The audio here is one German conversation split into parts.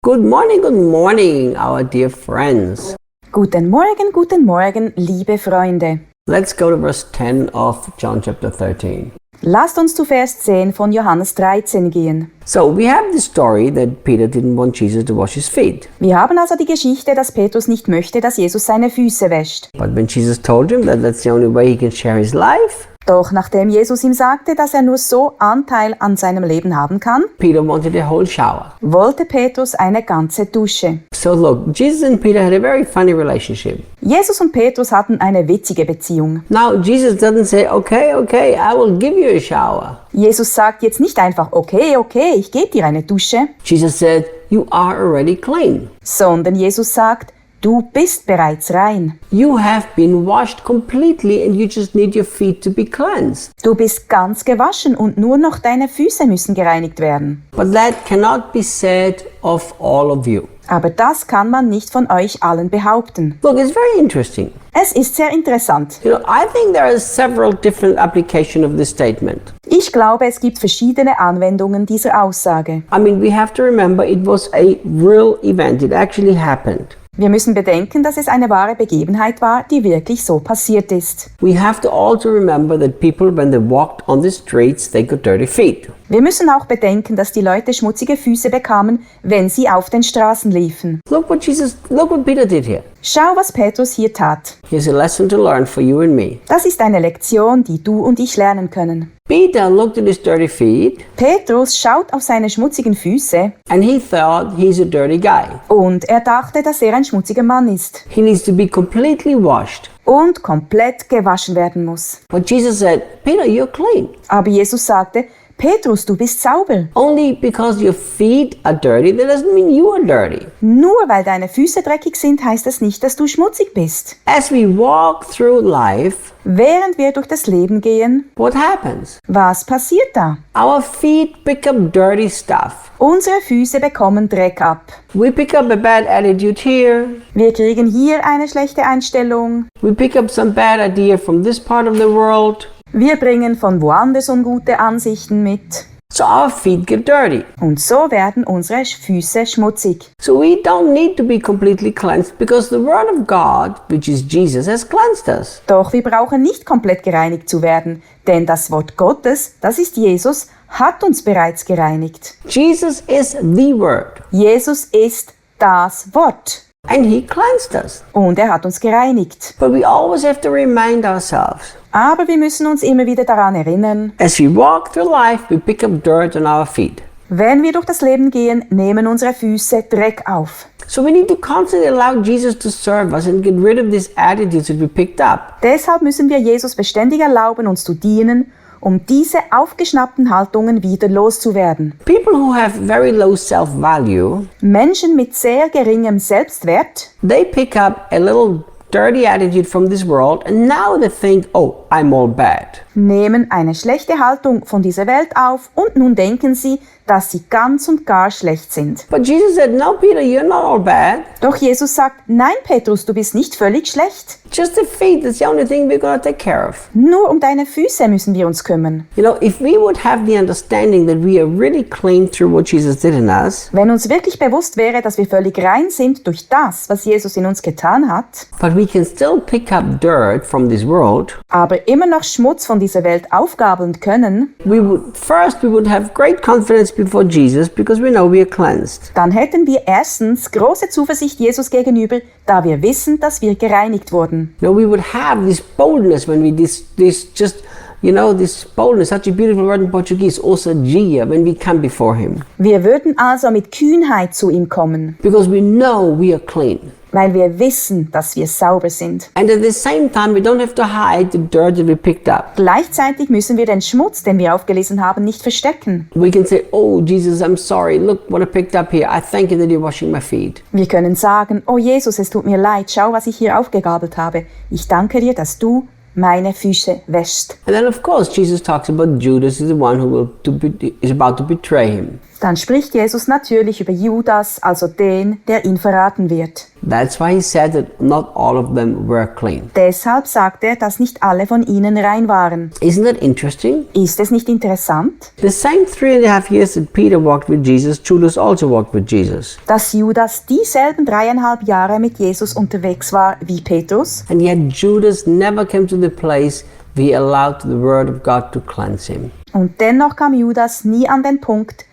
Good morning, our dear friends. Guten Morgen, liebe Freunde. Let's go to verse 10 of John chapter 13. Lasst uns zu Vers 10 von Johannes 13 gehen. So we have the story that Peter didn't want Jesus to wash his feet. Wir haben also die Geschichte, dass Petrus nicht möchte, dass Jesus seine Füße wäscht. But when Jesus told him that that's the only way he can share his life, Doch nachdem Jesus ihm sagte, dass er nur so Anteil an seinem Leben haben kann, Peter wanted a whole shower. wollte Petrus eine ganze Dusche. So look, Jesus and Peter had a very funny relationship. Jesus und Petrus hatten eine witzige Beziehung. Now Jesus doesn't say, okay, I will give you a shower. Jesus sagt jetzt nicht einfach, okay, ich gebe dir eine Dusche, Jesus said, you are already clean. sondern Jesus sagt, du bist bereits rein. You have been washed completely and you just need your feet to be cleansed. Du bist ganz gewaschen und nur noch deine Füße müssen gereinigt werden. But that cannot be said of all of you. Aber das kann man nicht von euch allen behaupten. Look, it's very interesting. Es ist sehr interessant. You know, I think there are several different applications of this statement. Ich glaube, es gibt verschiedene Anwendungen dieser Aussage. I mean, we have to remember it was a real event. It actually happened. Wir müssen bedenken, dass es eine wahre Begebenheit war, die wirklich so passiert ist. We have to also remember that people, when they walked on the streets, they got dirty feet. Wir müssen auch bedenken, dass die Leute schmutzige Füße bekamen, wenn sie auf den Straßen liefen. Look what Peter did here. Schau, was Petrus hier tat. Here's a lesson to learn for you and me. Das ist eine Lektion, die du und ich lernen können. Peter looked at his dirty feet Petrus schaut auf seine schmutzigen Füße and he thought he's a dirty guy. und er dachte, dass er ein schmutziger Mann ist He needs to be completely washed. und komplett gewaschen werden muss. But Jesus said, Peter, you're clean. Aber Jesus sagte, Petrus, du bist sauber. Only because your feet are dirty, that doesn't mean you are dirty. Nur weil deine Füße dreckig sind, heißt das nicht, dass du schmutzig bist. As we walk through life, Während wir durch das Leben gehen, what happens? was passiert da? Our feet pick up dirty stuff. Unsere Füße bekommen Dreck ab. We pick up a bad attitude here. Wir kriegen hier eine schlechte Einstellung. We pick up some bad idea from this part of the world. Wir bringen von woanders ungute Ansichten mit. So our feet get dirty. Und so werden unsere Füße schmutzig. So we don't need to be completely cleansed because the word of God, which is Jesus, has cleansed us. Doch wir brauchen nicht komplett gereinigt zu werden, denn das Wort Gottes, das ist Jesus, hat uns bereits gereinigt. Jesus is the word Jesus ist das Wort and he cleansed us. und er hat uns gereinigt. But we always have to remind ourselves. Aber wir müssen uns immer wieder daran erinnern, As we walk through life, we pick up dirt on our feet. wenn wir durch das Leben gehen, nehmen unsere Füße Dreck auf. So we need to constantly allow Jesus to serve us and get rid of these attitudes that we picked up. Deshalb müssen wir Jesus beständig erlauben, uns zu dienen, um diese aufgeschnappten Haltungen wieder loszuwerden. People who have very low self-value, Menschen mit sehr geringem Selbstwert, they pick up a little dirty attitude from this world and now they think, oh, I'm all bad. nehmen eine schlechte Haltung von dieser Welt auf und nun denken sie, dass sie ganz und gar schlecht sind. But Jesus said, no, Peter, you're not all bad. Doch Jesus sagt, nein, Petrus, du bist nicht völlig schlecht. Just the feet, that's the only thing we're going to take care of. Nur um deine Füße müssen wir uns kümmern. You know, if we would have the understanding that we are really clean through what Jesus did in us, Wenn uns wirklich bewusst wäre, dass wir völlig rein sind durch das, was Jesus in uns getan hat, but we can still pick up dirt from this world, aber immer noch Schmutz von dieser Welt aufgabeln können, we would have great confidence before Jesus because we know we are cleansed. dann hätten wir erstens große Zuversicht Jesus gegenüber, da wir wissen, dass wir gereinigt wurden. You know, we would have this boldness when we this boldness, such a beautiful word in Portuguese, ousadia, when we come before him. Wir würden also mit Kühnheit zu ihm kommen, Because we know we are clean. weil wir wissen, dass wir sauber sind. And at the same time, we don't have to hide the dirt that we picked up. Gleichzeitig müssen wir den Schmutz, den wir aufgelesen haben, nicht verstecken. We can say, oh, Jesus, I'm sorry. Look what I picked up here. I thank you that you're washing my feet. Wir können sagen, oh Jesus, es tut mir leid, schau, was ich hier aufgegabelt habe. Ich danke dir, dass du meine Füße wäschst. And then, of course, Jesus talks about Judas is the one who is about to betray him. Dann spricht Jesus natürlich über Judas, also den, der ihn verraten wird. That's why he said that not all of them were clean. Deshalb sagt er, dass nicht alle von ihnen rein waren. Isn't that interesting? Ist es nicht interessant, The same 3.5 years that Peter walked with Jesus, Judas also walked with Jesus. dass Judas dieselben 3,5 Jahre mit Jesus unterwegs war wie Petrus? And yet Judas never came to the place where he allowed the word of God to cleanse him. Und dennoch kam Judas nie an den Punkt,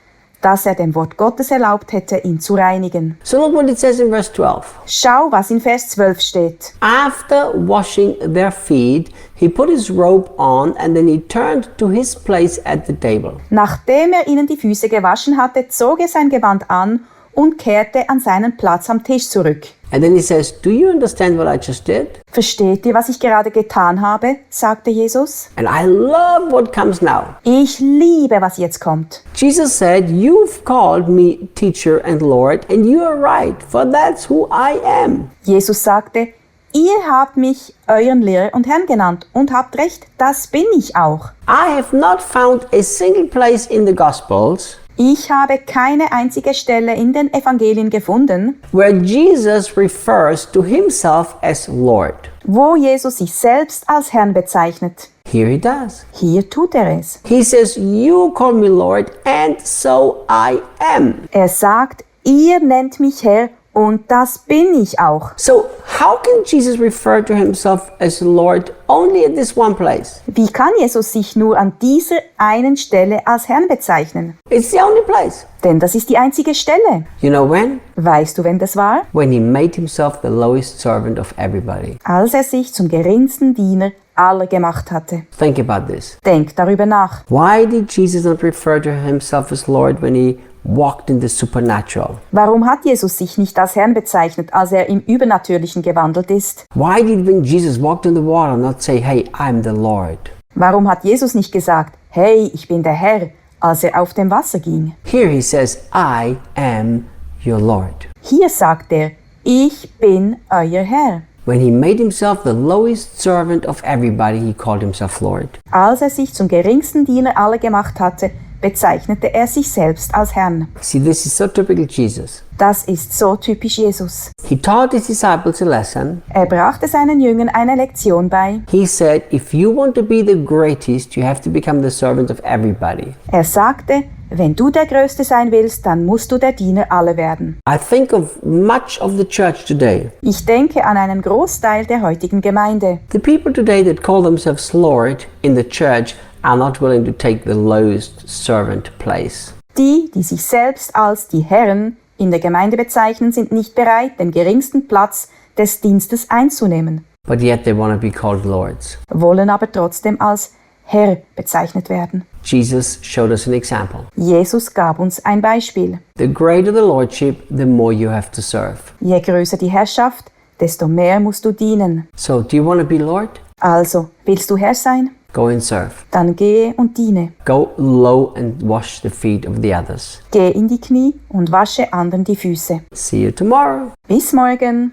dass er dem Wort Gottes erlaubt hätte, ihn zu reinigen. So look what it says in verse 12. Schau, was in Vers 12 steht. After washing their feet, he put his robe on and then he turned to his place at the table. Nachdem er ihnen die Füße gewaschen hatte, zog er sein Gewand an und kehrte an seinen Platz am Tisch zurück. And then he says, do you understand what I just did? Versteht ihr, was ich gerade getan habe? Sagte Jesus. And I love what comes now. Ich liebe, was jetzt kommt. Jesus said, you've called me teacher and Lord, and you are right, for that's who I am. Jesus sagte, ihr habt mich euren Lehrer und Herrn genannt und habt recht, das bin ich auch. I have not found a single place in the Gospels Ich habe keine einzige Stelle in den Evangelien gefunden, where Jesus refers to himself as Lord. wo Jesus sich selbst als Herrn bezeichnet. Here he does. Hier tut er es. He says, you call me Lord, and so I am. Er sagt, ihr nennt mich Herr und das bin ich auch. So how can Jesus refer to himself as Lord only at this one place? Wie kann Jesus sich nur an dieser einen Stelle als Herrn bezeichnen? It's the only place. Denn das ist die einzige Stelle. You know when? Weißt du, wenn das war? When he made himself the lowest servant of everybody. Als er sich zum geringsten Diener aller gemacht hatte. Think about this. Denk darüber nach. Why did Jesus not refer to himself as Lord when he walked in the supernatural? Warum hat Jesus sich nicht als Herrn bezeichnet, als er im Übernatürlichen gewandelt ist? Why did when Jesus walked in the water not say, hey, I'm the Lord? Warum hat Jesus nicht gesagt, hey, ich bin der Herr, als er auf dem Wasser ging? Here he says, I am your Lord. Hier sagt er, ich bin euer Herr. When he made himself the lowest servant of everybody, he called himself Lord. Als er sich zum geringsten Diener aller gemacht hatte, bezeichnete er sich selbst als Herrn. See, this is so typical Jesus. Das ist so typisch Jesus. He taught his disciples a lesson. Er brachte seinen Jüngern eine Lektion bei. He said, if you want to be the greatest, you have to become the servant of everybody. Er sagte, wenn du der Größte sein willst, dann musst du der Diener aller werden. I think of much of the church today. Ich denke an einen Großteil der heutigen Gemeinde. The people today that call themselves Lord in the church are not willing to take the lowest servant place. Die sich selbst als die Herren in der Gemeinde bezeichnen, sind nicht bereit, den geringsten Platz des Dienstes einzunehmen, But yet they want to be called lords. wollen aber trotzdem als Herr bezeichnet werden. Jesus showed us an example. Jesus gab uns ein Beispiel. The greater the lordship, the more you have to serve. Je größer die Herrschaft, desto mehr musst du dienen. So, do you want to be Lord? Also, willst du Herr sein? Go and serve. Dann gehe und diene. Go low and wash the feet of the others. Geh in die Knie und wasche anderen die Füße. See you tomorrow. Bis morgen!